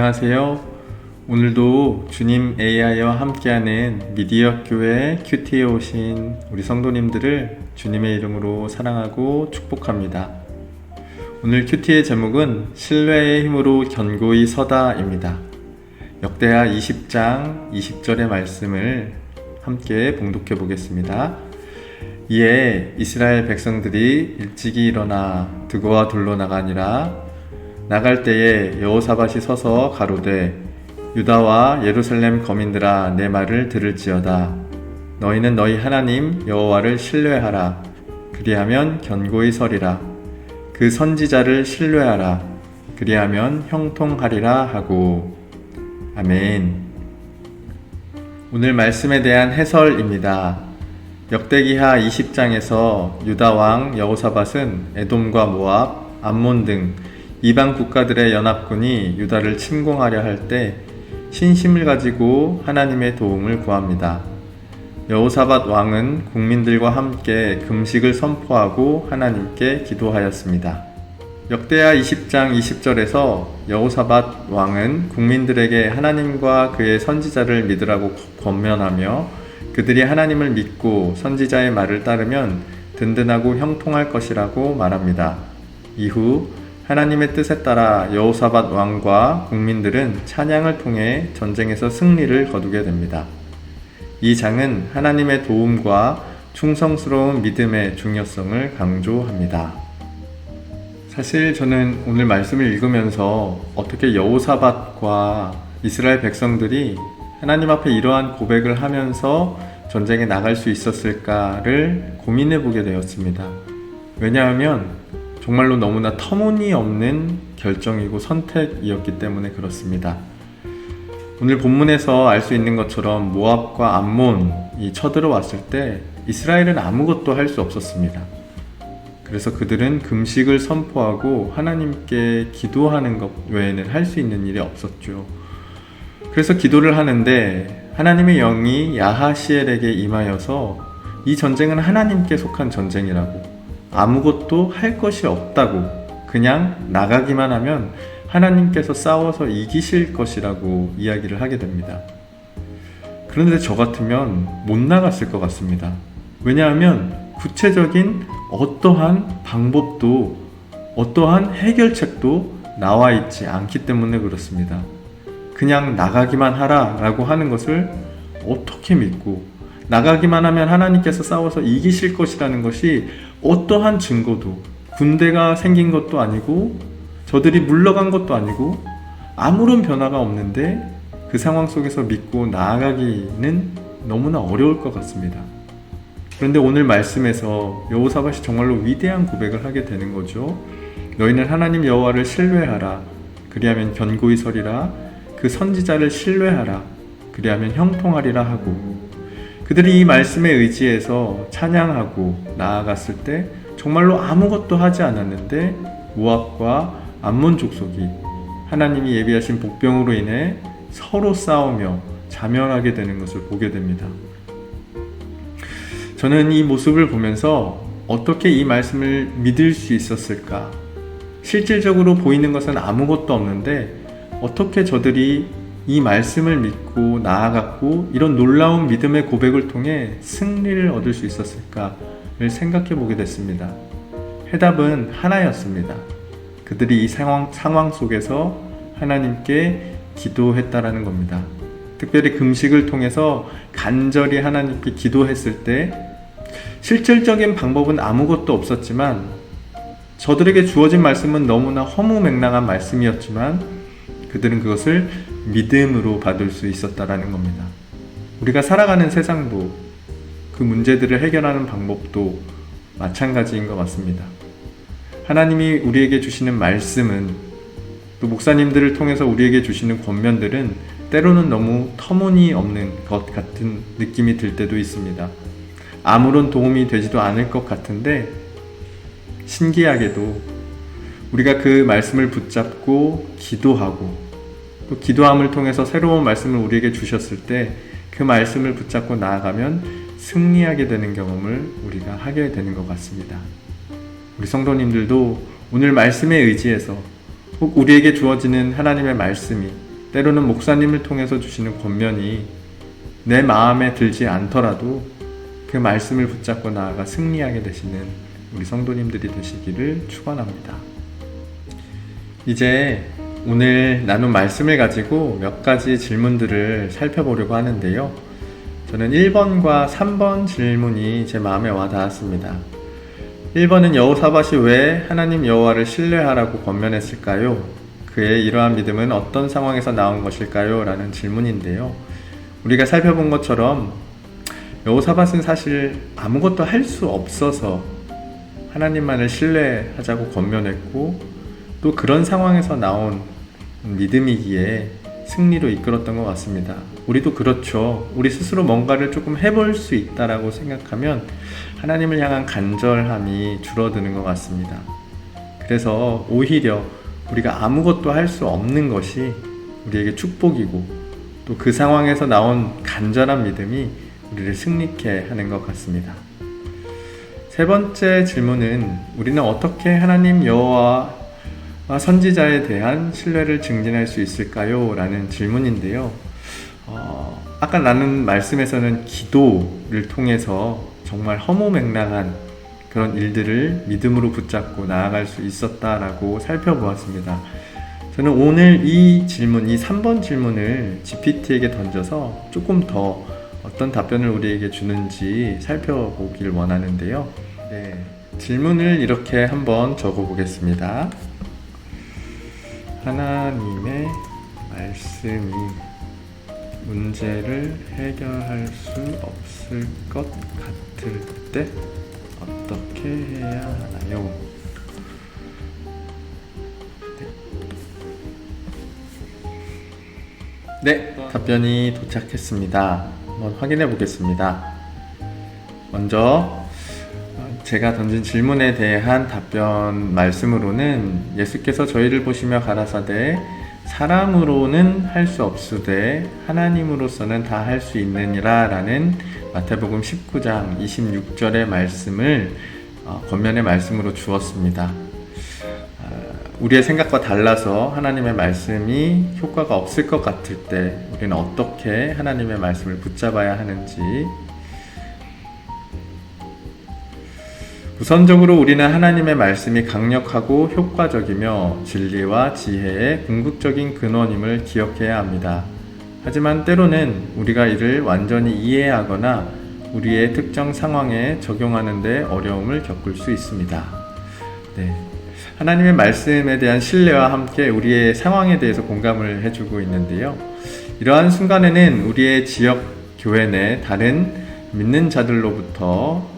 안녕하세요. 오늘도 주님 AI와 함께하는 미디어 교회 큐티에 오신 우리 성도님들을 주님의 이름으로 사랑하고 축복합니다. 오늘 큐티의 제목은 신뢰의 힘으로 견고히 서다입니다. 역대하 20장 20절의 말씀을 함께 봉독해 보겠습니다. 이에 이스라엘 백성들이 일찍이 일어나 드고와 둘로 나가니라. 나갈 때에 여호사밧이 서서 가로되 유다와 예루살렘 거민들아 내 말을 들을지어다. 너희는 너희 하나님 여호와를 신뢰하라. 그리하면 견고히 서리라. 그 선지자를 신뢰하라. 그리하면 형통하리라 하고. 아멘. 오늘 말씀에 대한 해설입니다. 역대기하 20장에서 유다 왕 여호사밧은 에돔과 모압, 암몬 등 이방 국가들의 연합군이 유다를 침공하려 할 때 신심을 가지고 하나님의 도움을 구합니다. 여호사밧 왕은 국민들과 함께 금식을 선포하고 하나님께 기도하였습니다. 역대하 20장 20절에서 여호사밧 왕은 국민들에게 하나님과 그의 선지자를 믿으라고 권면하며 그들이 하나님을 믿고 선지자의 말을 따르면 든든하고 형통할 것이라고 말합니다. 이후 하나님의 뜻에 따라 여호사밧 왕과 국민들은 찬양을 통해 전쟁에서 승리를 거두게 됩니다. 이 장은 하나님의 도움과 충성스러운 믿음의 중요성을 강조합니다. 사실 저는 오늘 말씀을 읽으면서 어떻게 여호사밧과 이스라엘 백성들이 하나님 앞에 이러한 고백을 하면서 전쟁에 나갈 수 있었을까를 고민해 보게 되었습니다. 왜냐하면 정말로 너무나 터무니없는 결정이고 선택이었기 때문에 그렇습니다. 오늘 본문에서 알 수 있는 것처럼 모압과 암몬이 쳐들어왔을 때 이스라엘은 아무것도 할 수 없었습니다. 그래서 그들은 금식을 선포하고 하나님께 기도하는 것 외에는 할 수 있는 일이 없었죠. 그래서 기도를 하는데 하나님의 영이 야하시엘에게 임하여서 이 전쟁은 하나님께 속한 전쟁이라고, 아무것도 할 것이 없다고, 그냥 나가기만 하면 하나님께서 싸워서 이기실 것이라고 이야기를 하게 됩니다. 그런데 저 같으면 못 나갔을 것 같습니다. 왜냐하면 구체적인 어떠한 방법도 어떠한 해결책도 나와 있지 않기 때문에 그렇습니다. 그냥 나가기만 하라 라고 하는 것을 어떻게 믿고, 나가기만 하면 하나님께서 싸워서 이기실 것이라는 것이 어떠한 증거도, 군대가 생긴 것도 아니고 저들이 물러간 것도 아니고 아무런 변화가 없는데 그 상황 속에서 믿고 나아가기는 너무나 어려울 것 같습니다. 그런데 오늘 말씀에서 여호사밧이 정말로 위대한 고백을 하게 되는 거죠. 너희는 하나님 여호와를 신뢰하라. 그리하면 견고히 서리라. 그 선지자를 신뢰하라. 그리하면 형통하리라 하고. 그들이 이 말씀에 의지해서 찬양하고 나아갔을 때 정말로 아무것도 하지 않았는데 모압과 암몬 족속이 하나님이 예비하신 복병으로 인해 서로 싸우며 자멸하게 되는 것을 보게 됩니다. 저는 이 모습을 보면서 어떻게 이 말씀을 믿을 수 있었을까? 실질적으로 보이는 것은 아무것도 없는데 어떻게 저들이 이 말씀을 믿고 나아갔고 이런 놀라운 믿음의 고백을 통해 승리를 얻을 수 있었을까를 생각해 보게 됐습니다. 해답은 하나였습니다. 그들이 이 상황 속에서 하나님께 기도했다라는 겁니다. 특별히 금식을 통해서 간절히 하나님께 기도했을 때 실질적인 방법은 아무것도 없었지만 저들에게 주어진 말씀은 너무나 허무맹랑한 말씀이었지만 그들은 그것을 믿음으로 받을 수 있었다라는 겁니다. 우리가 살아가는 세상도 그 문제들을 해결하는 방법도 마찬가지인 것 같습니다. 하나님이 우리에게 주시는 말씀은, 또 목사님들을 통해서 우리에게 주시는 권면들은 때로는 너무 터무니없는 것 같은 느낌이 들 때도 있습니다. 아무런 도움이 되지도 않을 것 같은데 신기하게도 우리가 그 말씀을 붙잡고 기도하고 또 기도함을 통해서 새로운 말씀을 우리에게 주셨을 때 그 말씀을 붙잡고 나아가면 승리하게 되는 경험을 우리가 하게 되는 것 같습니다. 우리 성도님들도 오늘 말씀에 의지해서 혹 우리에게 주어지는 하나님의 말씀이 때로는 목사님을 통해서 주시는 권면이 내 마음에 들지 않더라도 그 말씀을 붙잡고 나아가 승리하게 되시는 우리 성도님들이 되시기를 축원합니다. 이제 오늘 나눈 말씀을 가지고 몇 가지 질문들을 살펴보려고 하는데요. 저는 1번과 3번 질문이 제 마음에 와 닿았습니다. 1번은 여호사밧이 왜 하나님 여호와를 신뢰하라고 권면했을까요? 그의 이러한 믿음은 어떤 상황에서 나온 것일까요? 라는 질문인데요. 우리가 살펴본 것처럼 여호사밧은 사실 아무것도 할 수 없어서 하나님만을 신뢰하자고 권면했고, 또 그런 상황에서 나온 믿음이기에 승리로 이끌었던 것 같습니다. 우리도 그렇죠. 우리 스스로 뭔가를 조금 해볼 수 있다라고 생각하면 하나님을 향한 간절함이 줄어드는 것 같습니다. 그래서 오히려 우리가 아무것도 할 수 없는 것이 우리에게 축복이고, 또 그 상황에서 나온 간절한 믿음이 우리를 승리케 하는 것 같습니다. 세 번째 질문은 우리는 어떻게 하나님 여호와 선지자에 대한 신뢰를 증진할 수 있을까요? 라는 질문인데요. 아까 나눈 말씀에서는 기도를 통해서 정말 허무맹랑한 그런 일들을 믿음으로 붙잡고 나아갈 수 있었다라고 살펴보았습니다. 저는 오늘 이 질문, 이 3번 질문을 GPT에게 던져서 조금 더 어떤 답변을 우리에게 주는지 살펴보길 원하는데요. 질문을 이렇게 한번 적어보겠습니다. 하나님의 말씀이 문제를 해결할 수 없을 것 같을 때 어떻게 해야 하나요? 네, 답변이 도착했습니다. 한번 확인해 보겠습니다. 먼저 제가 던진 질문에 대한 답변 말씀으로는 예수께서 저희를 보시며 가라사대 사람으로는 할 수 없으되 하나님으로서는 다 할 수 있느니라 라는 마태복음 19장 26절의 말씀을 권면의 말씀으로 주었습니다. 우리의 생각과 달라서 하나님의 말씀이 효과가 없을 것 같을 때 우리는 어떻게 하나님의 말씀을 붙잡아야 하는지, 우선적으로 우리는 하나님의 말씀이 강력하고 효과적이며 진리와 지혜의 궁극적인 근원임을 기억해야 합니다. 하지만 때로는 우리가 이를 완전히 이해하거나 우리의 특정 상황에 적용하는 데 어려움을 겪을 수 있습니다. 하나님의 말씀에 대한 신뢰와 함께 우리의 상황에 대해서 공감을 해주고 있는데요. 이러한 순간에는 우리의 지역 교회 내 다른 믿는 자들로부터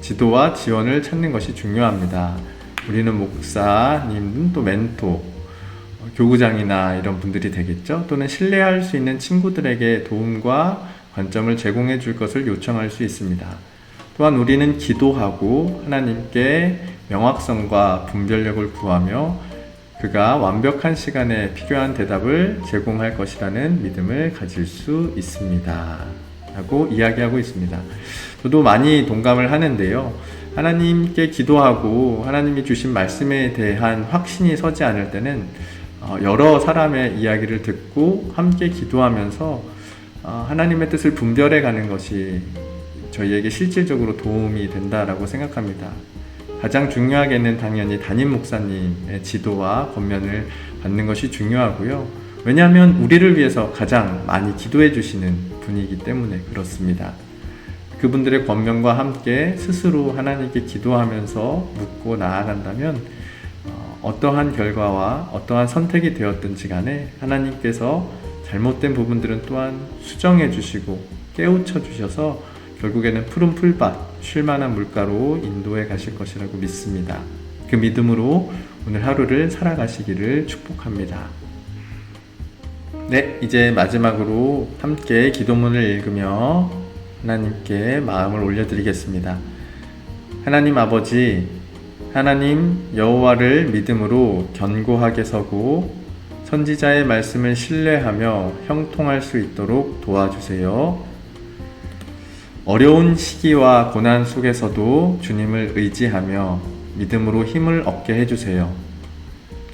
지도와 지원을 찾는 것이 중요합니다. 우리는 목사님, 또 멘토, 교구장이나 이런 분들이 되겠죠. 또는 신뢰할 수 있는 친구들에게 도움과 관점을 제공해 줄 것을 요청할 수 있습니다. 또한 우리는 기도하고 하나님께 명확성과 분별력을 구하며 그가 완벽한 시간에 필요한 대답을 제공할 것이라는 믿음을 가질 수 있습니다. 라고 이야기하고 있습니다. 저도 많이 동감을 하는데요. 하나님께 기도하고 하나님이 주신 말씀에 대한 확신이 서지 않을 때는 여러 사람의 이야기를 듣고 함께 기도하면서 하나님의 뜻을 분별해 가는 것이 저희에게 실질적으로 도움이 된다라고 생각합니다. 가장 중요하게는 당연히 담임 목사님의 지도와 권면을 받는 것이 중요하고요. 왜냐하면 우리를 위해서 가장 많이 기도해 주시는 분이기 때문에 그렇습니다. 그분들의 권면과 함께 스스로 하나님께 기도하면서 묻고 나아간다면 어떠한 결과와 어떠한 선택이 되었든지 간에 하나님께서 잘못된 부분들은 또한 수정해 주시고 깨우쳐 주셔서 결국에는 푸른 풀밭, 쉴만한 물가로 인도해 가실 것이라고 믿습니다. 그 믿음으로 오늘 하루를 살아가시기를 축복합니다. 네, 이제 마지막으로 함께 기도문을 읽으며 하나님께 마음을 올려드리겠습니다. 하나님 아버지, 하나님 여호와를 믿음으로 견고하게 서고 선지자의 말씀을 신뢰하며 형통할 수 있도록 도와주세요. 어려운 시기와 고난 속에서도 주님을 의지하며 믿음으로 힘을 얻게 해주세요.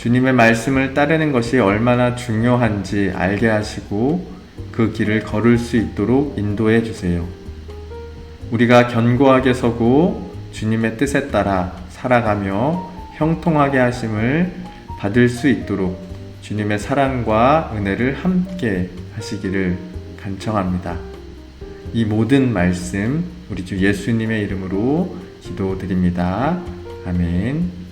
주님의 말씀을 따르는 것이 얼마나 중요한지 알게 하시고 그 길을 걸을 수 있도록 인도해 주세요. 우리가 견고하게 서고 주님의 뜻에 따라 살아가며 형통하게 하심을 받을 수 있도록 주님의 사랑과 은혜를 함께 하시기를 간청합니다. 이 모든 말씀 우리 주 예수님의 이름으로 기도드립니다. 아멘.